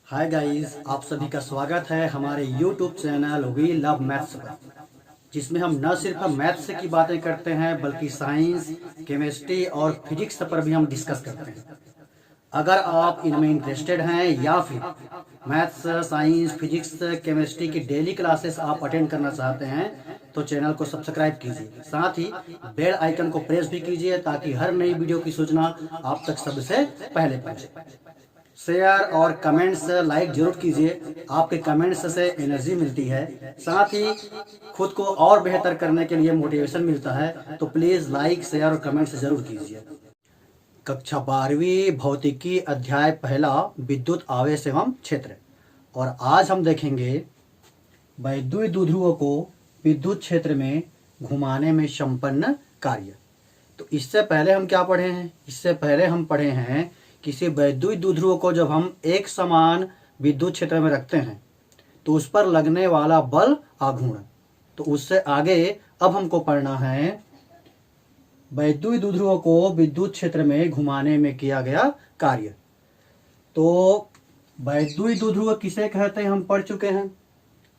Hi guys, आप सभी का स्वागत है हमारे YouTube channel We Love Maths पर, जिसमें हम न सिर्फ मैथ्स की बातें करते हैं बल्कि साइंस, केमिस्ट्री और फिजिक्स पर भी हम डिस्कस करते हैं। अगर आप इनमें इंटरेस्टेड हैं या फिर मैथ्स, साइंस, फिजिक्स, केमिस्ट्री की डेली क्लासेस आप अटेंड करना चाहते हैं तो चैनल को सब्सक्राइब कीजिए। साथ ही बेल आइकन को प्रेस भी कीजिए ताकि हर नई वीडियो की सूचना आप तक सबसे पहले पहुंचे। शेयर और कमेंट्स लाइक जरूर कीजिए, आपके कमेंट्स से एनर्जी मिलती है, साथ ही खुद को और बेहतर करने के लिए मोटिवेशन मिलता है। तो प्लीज़ लाइक, शेयर और कमेंट्स जरूर कीजिए। कक्षा 12वीं भौतिकी अध्याय पहला विद्युत आवेश एवं क्षेत्र। और आज हम देखेंगे वैद्युत द्विध्रुवों को विद्युत क्षेत्र में घुमाने में संपन्न कार्य। तो इससे पहले हम क्या पढ़े हैं? इससे पहले हम पढ़े हैं किसी वैद्युत द्विध्रुव को जब हम एक समान विद्युत क्षेत्र में रखते हैं तो उस पर लगने वाला बल आघूर्ण। तो उससे आगे अब हमको पढ़ना है वैद्युत द्विध्रुव को विद्युत क्षेत्र में घुमाने में किया गया कार्य। तो वैद्युत द्विध्रुव किसे कहते हैं हम पढ़ चुके हैं,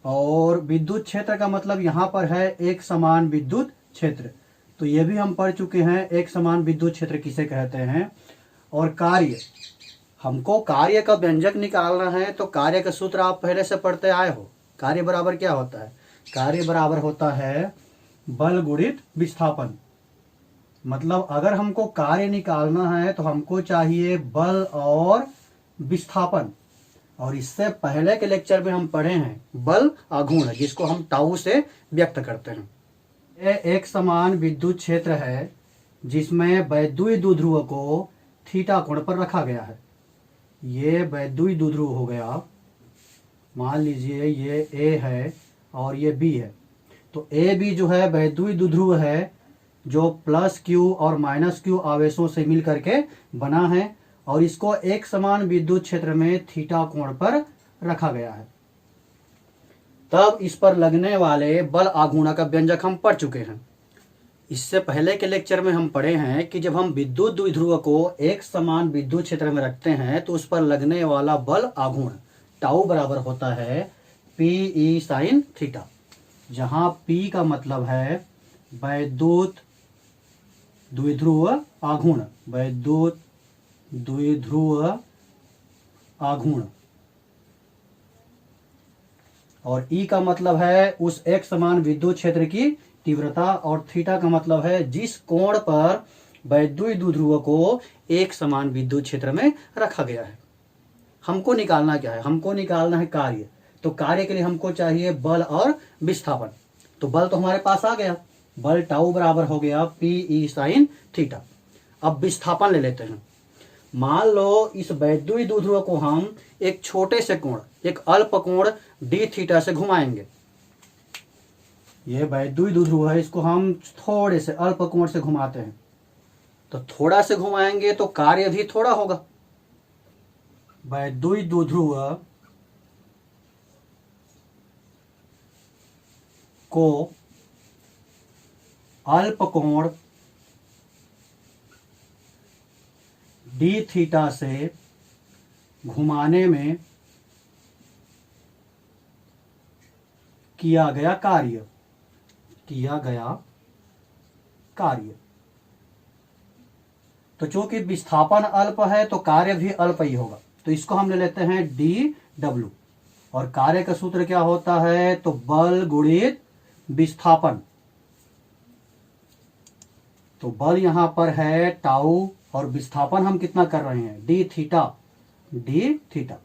और विद्युत क्षेत्र का मतलब यहाँ पर है एक समान विद्युत क्षेत्र। तो ये भी हम पढ़ चुके हैं एक समान विद्युत क्षेत्र किसे कहते हैं। और कार्य, हमको कार्य का व्यंजक निकालना है तो कार्य का सूत्र आप पहले से पढ़ते आए हो। कार्य बराबर क्या होता है? कार्य बराबर होता है बल गुणित विस्थापन। मतलब अगर हमको कार्य निकालना है तो हमको चाहिए बल और विस्थापन। और इससे पहले के लेक्चर में हम पढ़े हैं बल आघूर्ण, जिसको हम टाउ से व्यक्त करते हैं। यह एक समान विद्युत क्षेत्र है जिसमें वैद्युत द्विध्रुव को थीटा कोण पर रखा गया है। ये वैद्युत द्विध्रुव हो गया, मान लीजिए ये ए है और ये बी है। तो ए बी जो है वैद्युत द्विध्रुव है जो प्लस क्यू और माइनस क्यू आवेशों से मिल करके बना है, और इसको एक समान विद्युत क्षेत्र में थीटा कोण पर रखा गया है। तब इस पर लगने वाले बल आघूर्ण का व्यंजक हम पढ़ चुके हैं। इससे पहले के लेक्चर में हम पढ़े हैं कि जब हम विद्युत द्विध्रुव को एक समान विद्युत क्षेत्र में रखते हैं तो उस पर लगने वाला बल आघूर्ण टाउ बराबर होता है पी ई साइन थीटा, जहां पी का मतलब है वैद्युत द्विध्रुव आघूर्ण, वैद्युत द्विध्रुव आघूर्ण, और ई का मतलब है उस एक समान विद्युत क्षेत्र की तीव्रता, और थीटा का मतलब है जिस कोण पर वैद्युत द्विध्रुव को एक समान विद्युत क्षेत्र में रखा गया है। हमको निकालना क्या है? हमको निकालना है कार्य। तो कार्य के लिए हमको चाहिए बल और विस्थापन। तो बल तो हमारे पास आ गया, बल टाउ बराबर हो गया पी ई साइन थीटा। अब विस्थापन ले लेते हैं। मान लो इस वैद्युत द्विध्रुव को हम एक छोटे से कोण, एक अल्प कोण डी थीटा से घुमाएंगे। ये वैद्युत द्विध्रुव है, इसको हम थोड़े से अल्प कोण से घुमाते हैं। तो थोड़ा से घुमाएंगे तो कार्य भी थोड़ा होगा। वैद्युत द्विध्रुव को अल्प कोण डी थीटा से घुमाने में किया गया कार्य, तो चूंकि विस्थापन अल्प है तो कार्य भी अल्प ही होगा। तो इसको हम ले लेते हैं डी डब्ल्यू, और कार्य का सूत्र क्या होता है? तो बल गुणित विस्थापन। तो बल यहां पर है टाउ और विस्थापन हम कितना कर रहे हैं? D theta.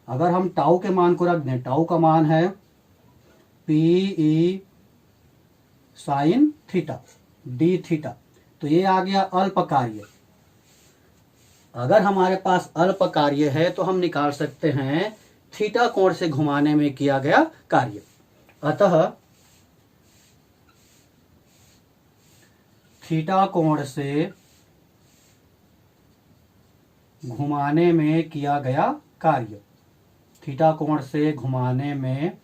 अगर हम टाउ के मान को रख दें, टाउ का मान है P E sine theta D theta, तो ये आ गया अल्प कार्य। अगर हमारे पास अल्प कार्य है तो हम निकाल सकते हैं थीटा कोण से घुमाने में किया गया कार्य। अतः थीटा कोण से घुमाने में किया गया कार्य, थीटा कोण से घुमाने में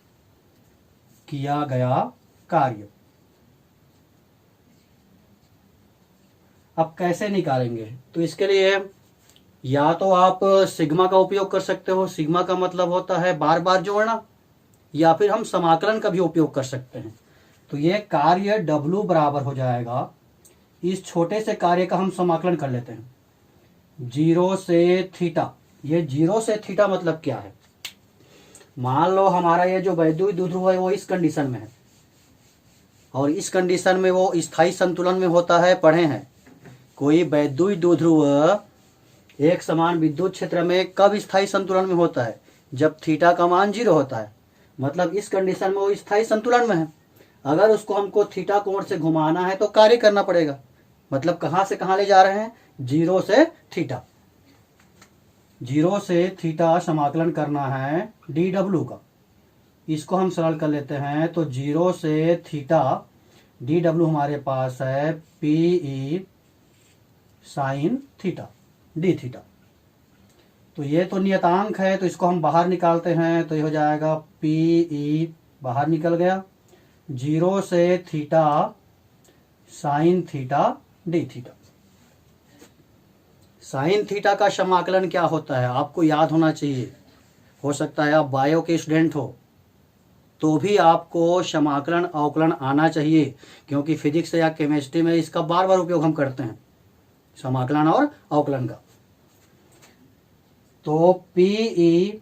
किया गया कार्य। अब कैसे निकालेंगे? तो इसके लिए या तो आप सिग्मा का उपयोग कर सकते हो, सिग्मा का मतलब होता है बार बार जोड़ना, या फिर हम समाकलन का भी उपयोग कर सकते हैं। तो ये कार्य W बराबर हो जाएगा, इस छोटे से कार्य का हम समाकलन कर लेते हैं, 0 से थीटा। ये 0 से थीटा मतलब क्या है? मान लो हमारा ये जो वैद्युत द्विध्रुव है वो इस कंडीशन में है, और इस कंडीशन में वो स्थायी संतुलन में होता है। पढ़े हैं कोई वैद्युत द्विध्रुव एक समान विद्युत क्षेत्र में कब स्थायी संतुलन में होता है? जब थीटा का मान 0 होता है। मतलब इस कंडीशन में वो स्थायी संतुलन में है। अगर उसको हमको थीटा कोण से घुमाना है तो कार्य करना पड़ेगा। मतलब कहाँ से कहाँ ले जा रहे हैं? 0 से थीटा। 0 से थीटा समाकलन करना है dw का। इसको हम सरल कर लेते हैं, तो 0 से थीटा dw हमारे पास है PE sine theta D theta. तो ये तो नियतांक है, तो इसको हम बाहर निकालते हैं, तो ये हो जाएगा PE बाहर निकल गया, 0 से theta sine theta D theta. Sine theta का समाकलन क्या होता है आपको याद होना चाहिए। हो सकता है आप बायो के स्टूडेंट हो तो भी आपको समाकलन अवकलन आना चाहिए, क्योंकि फिजिक्स या केमिस्ट्री में इसका बार बार उपयोग हम करते हैं, समाकलन और अवकलन का। तो PE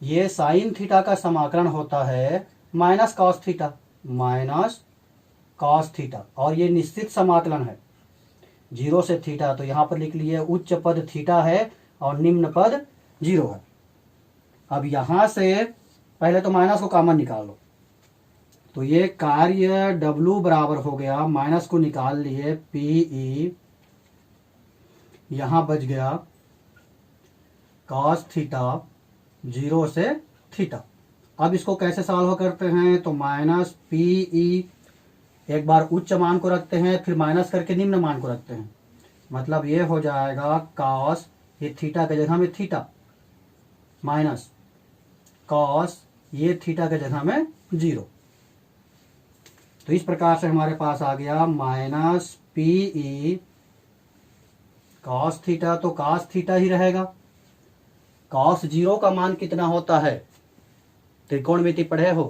ये साइन थीटा का समाकलन होता है minus cos theta, minus cos theta, और ये निश्चित समाकलन है 0 से थीटा। तो यहाँ पर लिख लिए उच्च पद थीटा है और निम्न पद 0 है। अब यहाँ से पहले तो माइनस को कॉमन निकाल लो, तो ये कार्य W बराबर हो गया, माइनस को निकाल लिए PE, यहाँ बच गया कॉस थीटा 0 से थीटा। अब इसको कैसे सॉल्व करते हैं? तो माइनस PE एक बार उच्च मान को रखते हैं, फिर माइनस करके निम्न मान को रखते हैं। मतलब ये हो जाएगा कॉस, ये थीटा के जगह में थीटा, माइनस कॉस ये थीटा के जगह में 0। तो इस प्रकार से हमारे पास आ गया माइनस PE कॉस थीटा, तो कॉस थीटा ही रहेगा। कॉस 0 का मान कितना होता है? त्रिकोणमिति पढ़े हो,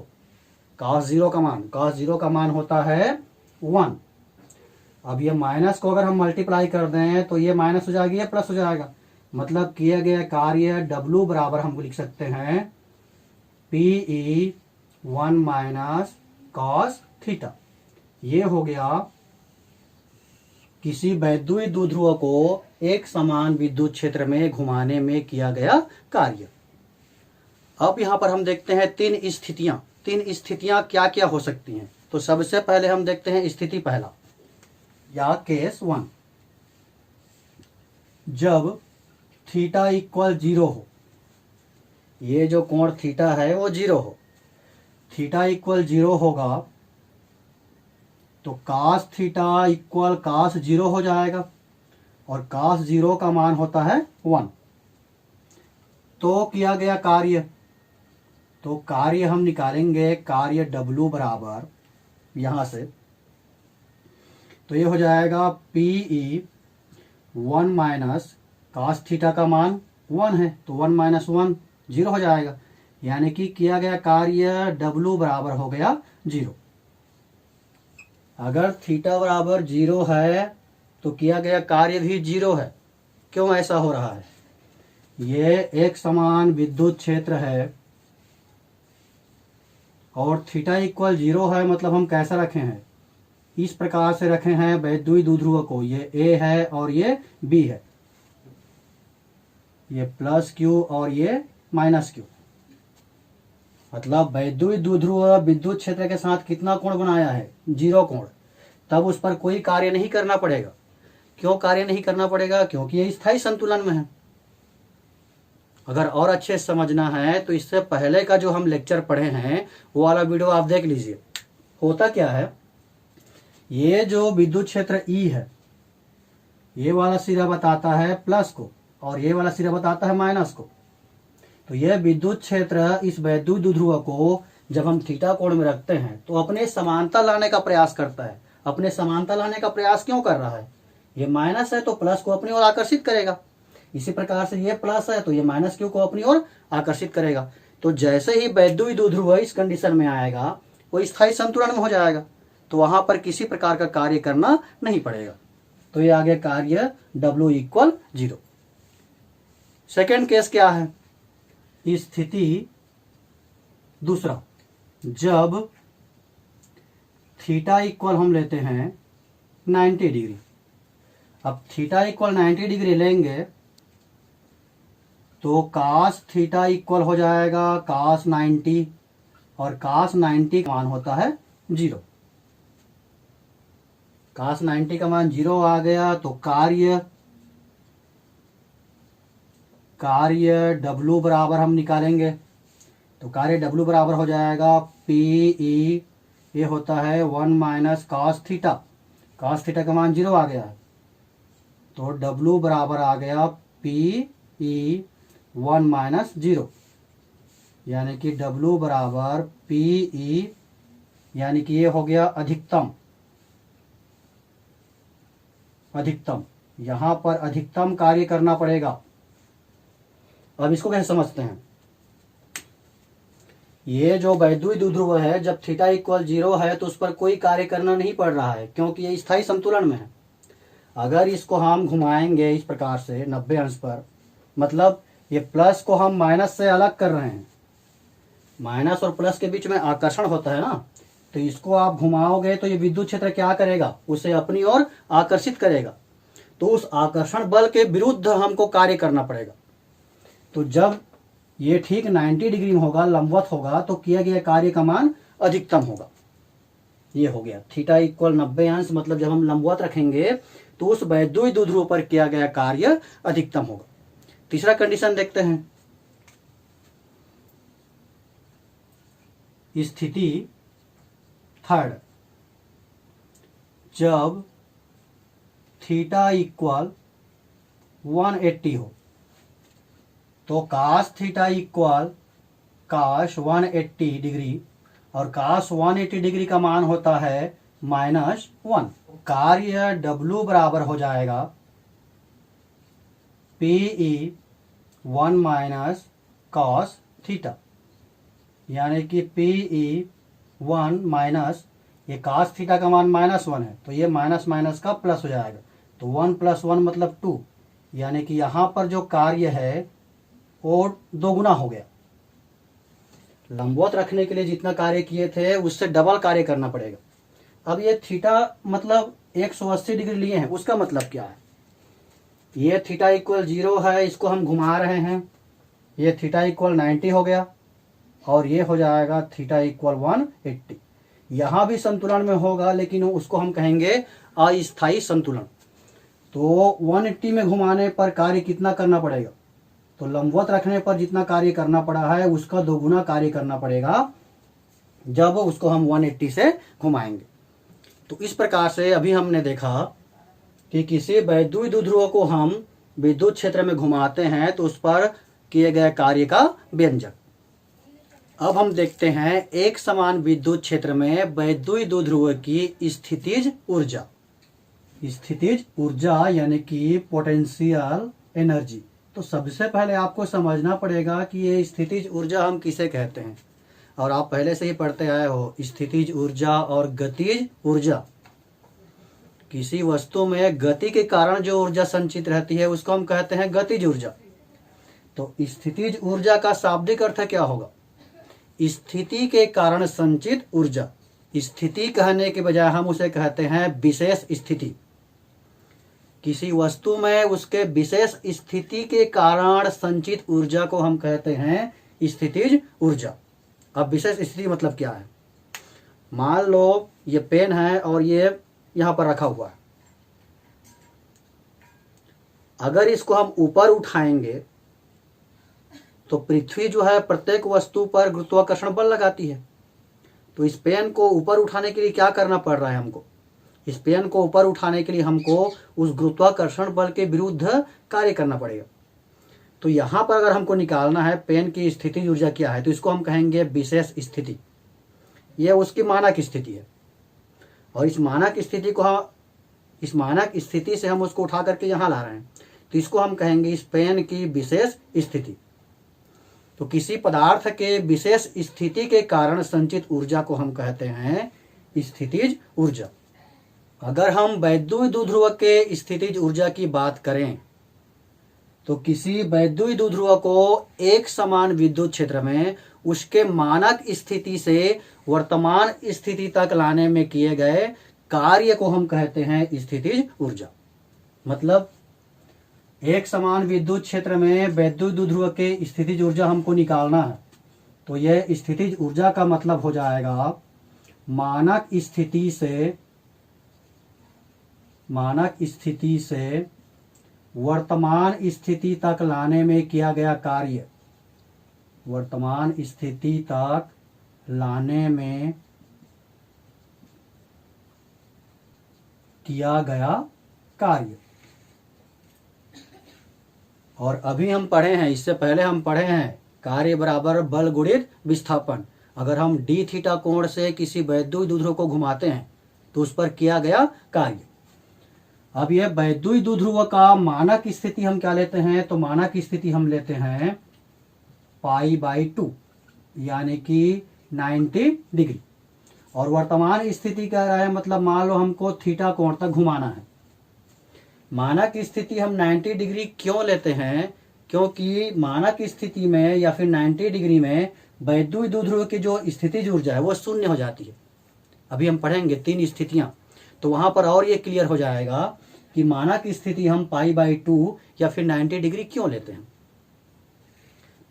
कॉस 0 का मान होता है 1। अब ये माइनस को अगर हम मल्टीप्लाई कर दें तो ये माइनस हो जाएगी, ये प्लस हो जाएगा। मतलब किया गया कार्य W बराबर हम लिख सकते हैं PE 1 माइनस कॉस थीटा। ये हो गया किसी वैद्युत द्विध्रुव को एक समान विद्युत क्षेत्र में घुमाने में किया गया कार्य। अब यहाँ पर हम देखते हैं तीन स्थितियां क्या क्या हो सकती हैं। तो सबसे पहले हम देखते हैं स्थिति पहला या केस 1, जब थीटा इक्वल 0 हो, ये जो कोण थीटा है वो 0 हो, थीटा इक्वल 0 होगा तो कास थीटा इक्वल कास 0 हो जाएगा, और कास 0 का मान होता है 1। तो किया गया कार्य, तो कार्य हम निकालेंगे कार्य W बराबर यहां से, तो ये हो जाएगा PE 1 माइनस कास थीटा का मान 1 है, तो 1 माइनस 1 0 हो जाएगा। यानी कि किया गया कार्य W बराबर हो गया 0। अगर थीटा बराबर 0 है तो किया गया कार्य भी 0 है। क्यों ऐसा हो रहा है? ये एक समान विद्युत क्षेत्र है और थीटा इक्वल 0 है, मतलब हम कैसा रखे हैं? इस प्रकार से रखे हैं वैद्युत द्विध्रुव को, ये A है और ये B है, ये प्लस Q और ये माइनस Q। मतलब वैद्युत द्विध्रुव विद्युत क्षेत्र के साथ कितना कोण बनाया है? 0 कोण। तब उस पर कोई कार्य नहीं करना पड़ेगा। क्यों कार्य नहीं करना पड़ेगा? क्योंकि ये स्थायी संतुलन में है। अगर और अच्छे से समझना है तो इससे पहले का जो हम लेक्चर पढ़े हैं वो वाला वीडियो आप देख लीजिए। होता क्या है, ये जो विद्युत क्षेत्र E है, ये वाला सिरा बताता है प्लस को और ये वाला सिरा बताता है माइनस को। तो यह विद्युत क्षेत्र इस वैद्युत द्विध्रुव को जब हम थीटा कोण में रखते हैं तो अपने समानता लाने का प्रयास करता है। अपने समानता लाने का प्रयास क्यों कर रहा है? ये माइनस है तो प्लस को अपनी ओर आकर्षित करेगा। इसी प्रकार से ये प्लस है तो ये माइनस क्यू को अपनी ओर आकर्षित करेगा। तो जैसे ही वैद्युत द्विध्रुव इस कंडीशन में आएगा वो स्थायी संतुलन में हो जाएगा, तो वहां पर किसी प्रकार का कार्य करना नहीं पड़ेगा। तो ये आ गया कार्य W = 0। सेकेंड केस क्या है? स्थिति दूसरा, जब थीटा इक्वल हम लेते हैं 90 डिग्री। अब थीटा इक्वल 90 डिग्री लेंगे तो cos थीटा इक्वल हो जाएगा cos 90, और cos 90 का मान होता है 0। cos 90 का मान 0 आ गया तो कार्य W बराबर हम निकालेंगे। तो कार्य W बराबर हो जाएगा PE, ये होता है 1 - cos थीटा। cos थीटा का मान 0 आ गया है तो W बराबर आ गया PE 1 - 0, यानी कि W बराबर PE, यानी कि ये हो गया अधिकतम। यहां पर अधिकतम कार्य करना पड़ेगा। अब इसको कैसे समझते हैं? ये जो वैद्युत द्विध्रुव है, जब थीटा इक्वल 0 है तो उस पर कोई कार्य करना नहीं पड़ रहा है, क्योंकि ये स्थायी संतुलन में है। अगर इसको हम घुमाएंगे इस प्रकार से 90 अंश पर, मतलब ये प्लस को हम माइनस से अलग कर रहे हैं। माइनस और प्लस के बीच में आकर्षण होता है ना, तो इसको आप घुमाओगे तो ये विद्युत क्षेत्र क्या करेगा? उसे अपनी ओर आकर्षित करेगा। तो उस आकर्षण बल के विरुद्ध हमको कार्य करना पड़ेगा। तो जब ये ठीक 90 डिग्री में होगा, लंबवत होगा, तो किया गया कार्य का मान अधिकतम होगा। ये हो गया थीटा इक्वल 90 अंश, मतलब जब हम लंबवत रखेंगे तो उस वैद्युत द्विध्रुव पर किया गया कार्य अधिकतम होगा। तीसरा कंडीशन देखते हैं। स्थिति थर्ड, जब थीटा इक्वल 180 हो तो cos theta equal cos 180 degree, और cos 180 डिग्री का मान होता है -1। कार्य W बराबर हो जाएगा PE 1 - cos थीटा, यानी कि PE 1 ये cos थीटा का मान -1 है तो ये माइनस माइनस का प्लस हो जाएगा। तो 1 + 1 मतलब 2, यानी कि यहां पर जो कार्य है वो दोगुना हो गया। लंबवत रखने के लिए जितना कार्य किए थे उससे डबल कार्य करना पड़ेगा। अब ये थीटा मतलब 180 डिग्री लिए हैं, उसका मतलब क्या है? ये थीटा इक्वल 0 है, इसको हम घुमा रहे हैं, ये थीटा इक्वल 90 हो गया, और ये हो जाएगा थीटा इक्वल 180। यहां भी संतुलन में होगा, लेकिन उसको हम कहेंगे अस्थायी संतुलन। तो 180 में घुमाने पर कार्य कितना करना पड़ेगा? तो लंबवत रखने पर जितना कार्य करना पड़ा है उसका दोगुना कार्य करना पड़ेगा जब उसको हम 180 से घुमाएंगे। तो इस प्रकार से अभी हमने देखा कि किसी वैद्युत द्विध्रुव को हम विद्युत क्षेत्र में घुमाते हैं तो उस पर किए गए कार्य का व्यंजक। अब हम देखते हैं एक समान विद्युत क्षेत्र में वैद्युत द्विध्रुव की स्थितिज ऊर्जा। स्थितिज ऊर्जा यानी कि पोटेंशियल एनर्जी। तो सबसे पहले आपको समझना पड़ेगा कि ये स्थितिज ऊर्जा हम किसे कहते हैं, और आप पहले से ही पढ़ते आए हो स्थितिज ऊर्जा और गतिज ऊर्जा। किसी वस्तु में गति के कारण जो ऊर्जा संचित रहती है उसको हम कहते हैं गतिज ऊर्जा। तो स्थितिज ऊर्जा का शाब्दिक अर्थ क्या होगा? स्थिति के कारण संचित ऊर्जा। स्थिति कहने के बजाय हम उसे कहते हैं विशेष स्थिति। किसी वस्तु में उसके विशेष स्थिति के कारण संचित ऊर्जा को हम कहते हैं स्थितिज ऊर्जा। अब विशेष स्थिति मतलब क्या है? मान लो ये पेन है और ये यहां पर रखा हुआ है। अगर इसको हम ऊपर उठाएंगे तो पृथ्वी जो है प्रत्येक वस्तु पर गुरुत्वाकर्षण बल लगाती है। तो इस पेन को ऊपर उठाने के लिए क्या करना पड़ रहा है हमको? इस पेन को ऊपर उठाने के लिए हमको उस गुरुत्वाकर्षण बल के विरुद्ध कार्य करना पड़ेगा। तो यहाँ पर अगर हमको निकालना है पेन की स्थितिज ऊर्जा क्या है तो इसको हम कहेंगे विशेष स्थिति। यह उसकी मानक स्थिति है, और इस मानक स्थिति से हम उसको उठा करके यहाँ ला रहे हैं। तो इसको हम कहेंगे स्पेन की विशेष स्थिति। तो किसी पदार्थ के विशेष स्थिति के कारण संचित ऊर्जा को हम कहते हैं स्थितिज ऊर्जा। अगर हम वैद्युत द्विध्रुव के स्थितिज ऊर्जा की बात करें तो किसी वैद्युत द्विध्रुव को एक समान विद्युत क्षेत्र में उसके मानक स्थिति से वर्तमान स्थिति तक लाने में किए गए कार्य को हम कहते हैं स्थितिज ऊर्जा। मतलब एक समान विद्युत क्षेत्र में वैद्युत द्विध्रुव के स्थितिज ऊर्जा हमको निकालना है, तो यह स्थितिज ऊर्जा का मतलब हो जाएगा मानक स्थिति से वर्तमान स्थिति तक लाने में किया गया कार्य। वर्तमान स्थिति तक लाने में किया गया कार्य। और अभी हम पढ़े हैं, इससे पहले हम पढ़े हैं कार्य बराबर बल गुणित विस्थापन। अगर हम डी थीटा कोण से किसी वैद्युत द्विध्रुव को घुमाते हैं तो उस पर किया गया कार्य। अब यह वैद्युत द्विध्रुव का मानक स्थिति हम क्या लेते हैं, तो मानक स्थिति हम लेते हैं π/2 यानी कि 90 डिग्री। और वर्तमान स्थिति कह रहा है, मतलब मान लो हमको थीटा कोण तक घुमाना है। मानक स्थिति हम 90 डिग्री क्यों लेते हैं, क्योंकि मानक स्थिति में या फिर 90 डिग्री में वैद्युत द्विध्रुव की जो स्थितिज ऊर्जा है वो शून्य हो जाती है। अभी हम पढ़ेंगे 3 स्थितियां, तो वहां पर और ये क्लियर हो जाएगा कि मानक स्थिति हम π/2 या फिर 90 डिग्री क्यों लेते हैं।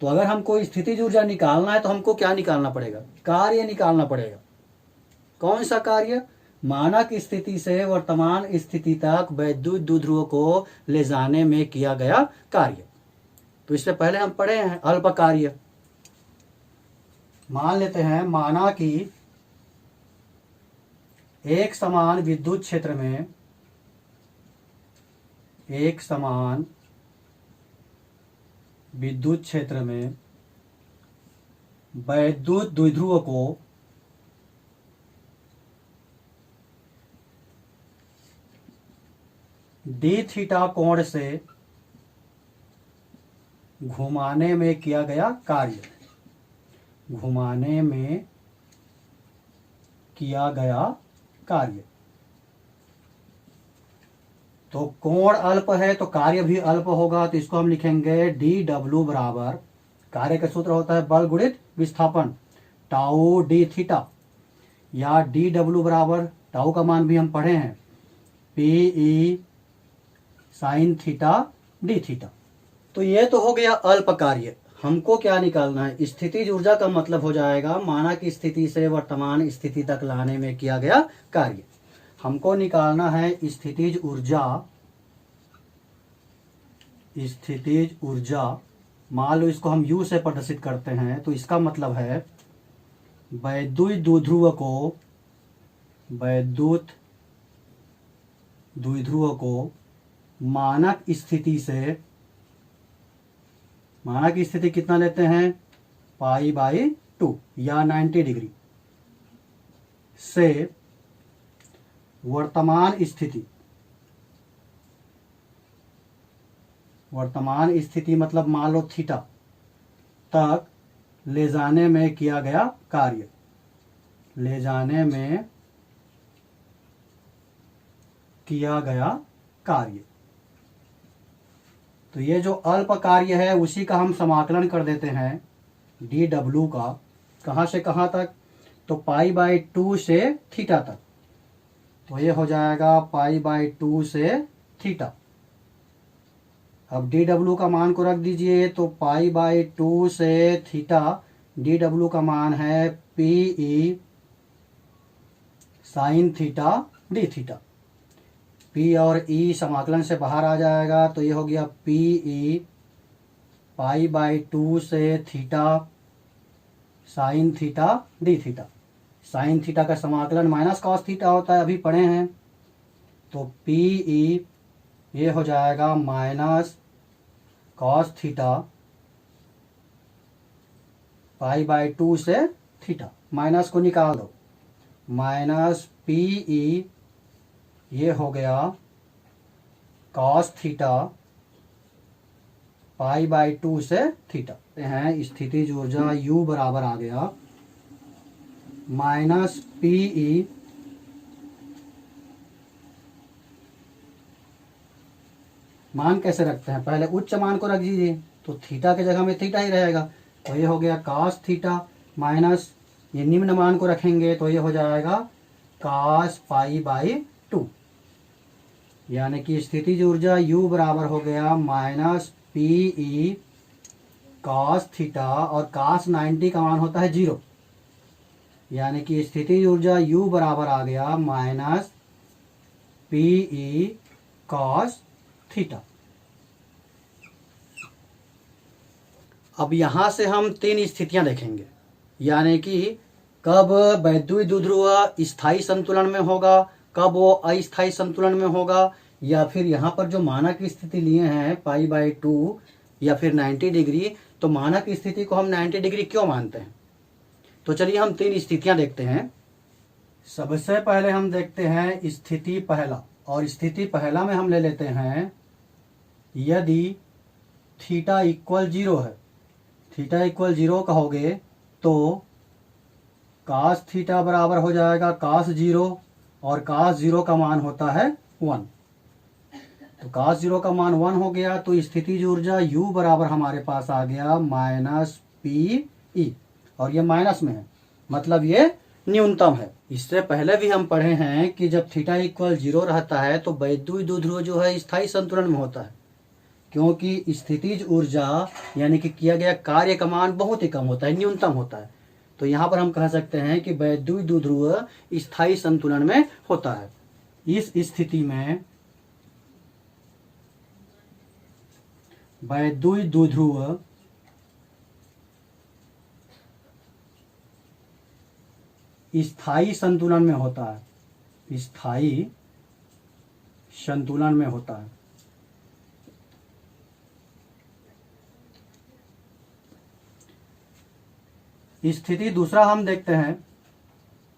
तो अगर हमको स्थितिज ऊर्जा निकालना है तो हमको क्या निकालना पड़ेगा, कार्य निकालना पड़ेगा। कौन सा कार्य, मानक स्थिति से वर्तमान स्थिति तक वैद्युत द्विध्रुव को ले जाने में किया गया कार्य। तो इससे पहले हम पढ़े हैं अल्प कार्य। मान लेते हैं, माना कि एक समान विद्युत क्षेत्र में वैद्युत द्विध्रुव को डी थीटा कोण से घुमाने में किया गया कार्य। तो कोण अल्प है तो कार्य भी अल्प होगा, तो इसको हम लिखेंगे डी डब्ल्यू बराबर, कार्य का सूत्र होता है बल गुणित विस्थापन टाउ डी थीटा, या डी डब्ल्यू बराबर टाउ का मान भी हम पढ़े हैं P sine theta D theta. तो ये तो हो गया अल्प कार्य। हमको क्या निकालना है, स्थितिज ऊर्जा का मतलब हो जाएगा मानक स्थिति से वर्तमान स्थिति तक लाने में किया गया कार्य। हमको निकालना है स्थितिज ऊर्जा। मान लो इसको हम यू से प्रदर्शित करते हैं, तो इसका मतलब है वैद्युत द्विध्रुव को मानक स्थिति कितना लेते हैं, π/2 या 90 डिग्री से वर्तमान स्थिति मतलब मान लो थीटा तक ले जाने में किया गया कार्य। तो ये जो अल्प कार्य है उसी का हम समाकलन कर देते हैं डी डब्ल्यू का। कहाँ से कहाँ तक, तो π/2 से थीटा तक। तो ये हो जाएगा π/2 से थीटा। अब डी डब्ल्यू का मान को रख दीजिए, तो π/2 से थीटा, डी डब्ल्यू का मान है P sine theta D theta. P और ई समाकलन से बाहर आ जाएगा, तो ये हो गया पी π/2 से theta sine theta D theta. Sine theta का समाकलन माइनस कॉस थीटा होता है, अभी पढ़े हैं। तो पी ये हो जाएगा माइनस कॉस थीटा π/2 से थीटा, माइनस को निकाल दो, माइनस पी ये हो गया कॉस थीटा π/2 से थीटा हैं। स्थितिज ऊर्जा U बराबर आ गया -PE मान कैसे रखते हैं, पहले उच्च मान को रख दीजिए तो थीटा के जगह में थीटा ही रहेगा, तो ये हो गया cos थीटा माइनस ये निम्न मान को रखेंगे तो ये हो जाएगा cos π/2, यानी कि स्थितिज ऊर्जा U बराबर हो गया -PE cos थीटा और cos 90 का मान होता है 0, यानी कि स्थितिज ऊर्जा U बराबर आ गया -PE cos थीटा। अब यहां से हम तीन स्थितियां देखेंगे, यानी कि कब वैद्युत द्विध्रुव स्थायी संतुलन में होगा, कब वो अस्थायी संतुलन में होगा, या फिर यहाँ पर जो मानक स्थिति लिए हैं π/2 या फिर 90 डिग्री, तो मानक स्थिति को हम 90 डिग्री क्यों मानते हैं। तो चलिए हम तीन स्थितियां देखते हैं। सबसे पहले हम देखते हैं स्थिति पहला, और स्थिति पहला में हम ले लेते हैं यदि थीटा इक्वल 0 है, थीटा इक्वल 0 कहोगे तो cos थीटा बराबर हो जाएगा cos 0 और cos 0 का मान होता है 1, तो cos 0 का मान 1 हो गया, तो स्थितिज ऊर्जा U बराबर हमारे पास आ गया -PE, और ये माइनस में है मतलब ये न्यूनतम है। इससे पहले भी हम पढ़े हैं कि जब थीटा इक्वल 0 रहता है तो वैद्युत द्विध्रुव जो है स्थायी संतुलन में होता है, क्योंकि स्थितिज ऊर्जा यानी कि किया गया कार्य का मान बहुत ही कम होता है, न्यूनतम होता है, तो यहाँ पर हम कह सकते हैं कि वैद्युत द्विध्रुव स्थायी संतुलन में होता है। इस स्थिति में वैद्युत द्विध्रुव स्थायी संतुलन में होता है, स्थायी संतुलन में होता है। स्थिति दूसरा हम देखते हैं,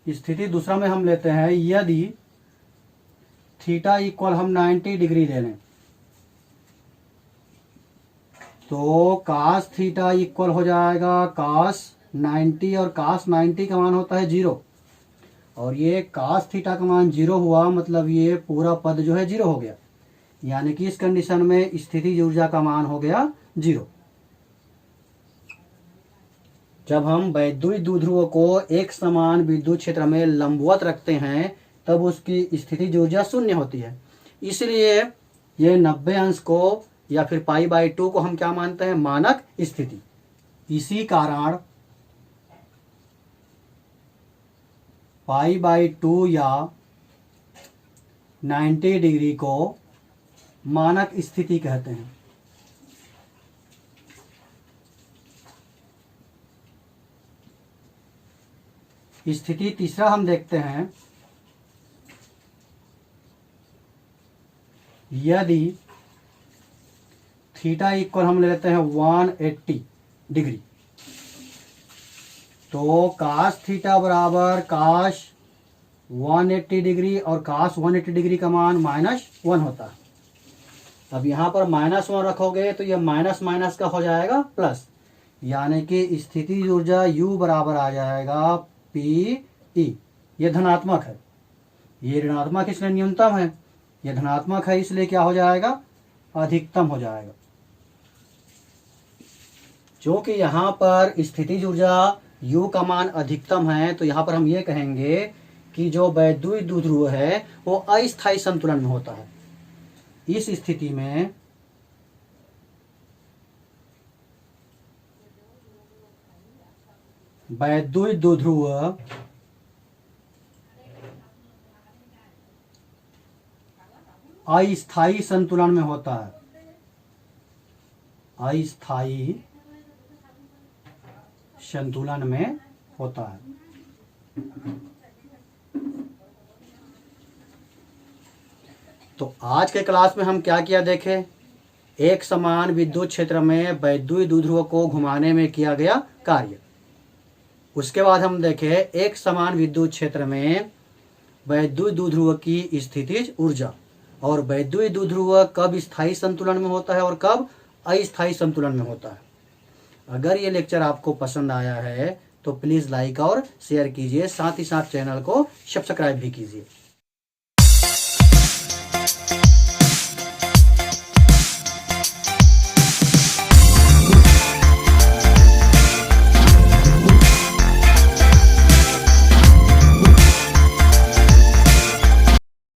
स्थिति दूसरा में हम लेते हैं यदि थीटा इक्वल हम 90 डिग्री ले लें तो cos थीटा इक्वल हो जाएगा cos 90 और cos 90 का मान होता है 0, और ये cos थीटा का मान 0 हुआ मतलब ये पूरा पद जो है 0 हो गया, यानी कि इस कंडीशन में स्थितिज ऊर्जा का मान हो गया 0। जब हम वैद्युत द्विध्रुव को एक समान विद्युत क्षेत्र में लंबवत रखते हैं तब उसकी स्थितिज ऊर्जा 0 होती है, इसलिए ये 90 अंश को या फिर π/2 को हम क्या मानते हैं, मानक स्थिति। इसी कारण π/2 या 90 डिग्री को मानक स्थिति कहते हैं। स्थिति तीसरा हम देखते हैं यदि थीटा इक्वल हम ले लेते हैं 180 डिग्री, तो cos थीटा बराबर cos 180 डिग्री और cos 180 डिग्री का मान -1 होता है। अब यहाँ पर -1 रखोगे तो ये माइनस माइनस का हो जाएगा प्लस, यानी कि स्थितिज ऊर्जा U बराबर आ जाएगा PE। ये धनात्मक है, ये ऋणात्मक इसलिए न्यूनतम है, ये धनात्मक है इसलिए क्या हो जाएगा, अधिकतम हो जाएगा। क्योंकि यहाँ पर स्थितिज ऊर्जा U का मान अधिकतम है तो यहाँ पर हम ये कहेंगे कि जो वैद्युत द्विध्रुव है वो अस्थायी संतुलन में होता है। इस स्थिति में वैद्युत द्विध्रुव अस्थायी संतुलन में होता है, अस्थायी संतुलन में होता है। तो आज के क्लास में हम क्या किया देखें, एक समान विद्युत क्षेत्र में वैद्युत द्विध्रुव को घुमाने में किया गया कार्य। उसके बाद हम देखें एक समान विद्युत क्षेत्र में वैद्युत द्विध्रुव की स्थितिज ऊर्जा, और वैद्युत द्विध्रुव कब स्थायी संतुलन में होता है और कब अस्थायी संतुलन में होता है। अगर ये लेक्चर आपको पसंद आया है तो प्लीज़ लाइक और शेयर कीजिए, साथ ही साथ चैनल को सब्सक्राइब भी कीजिए।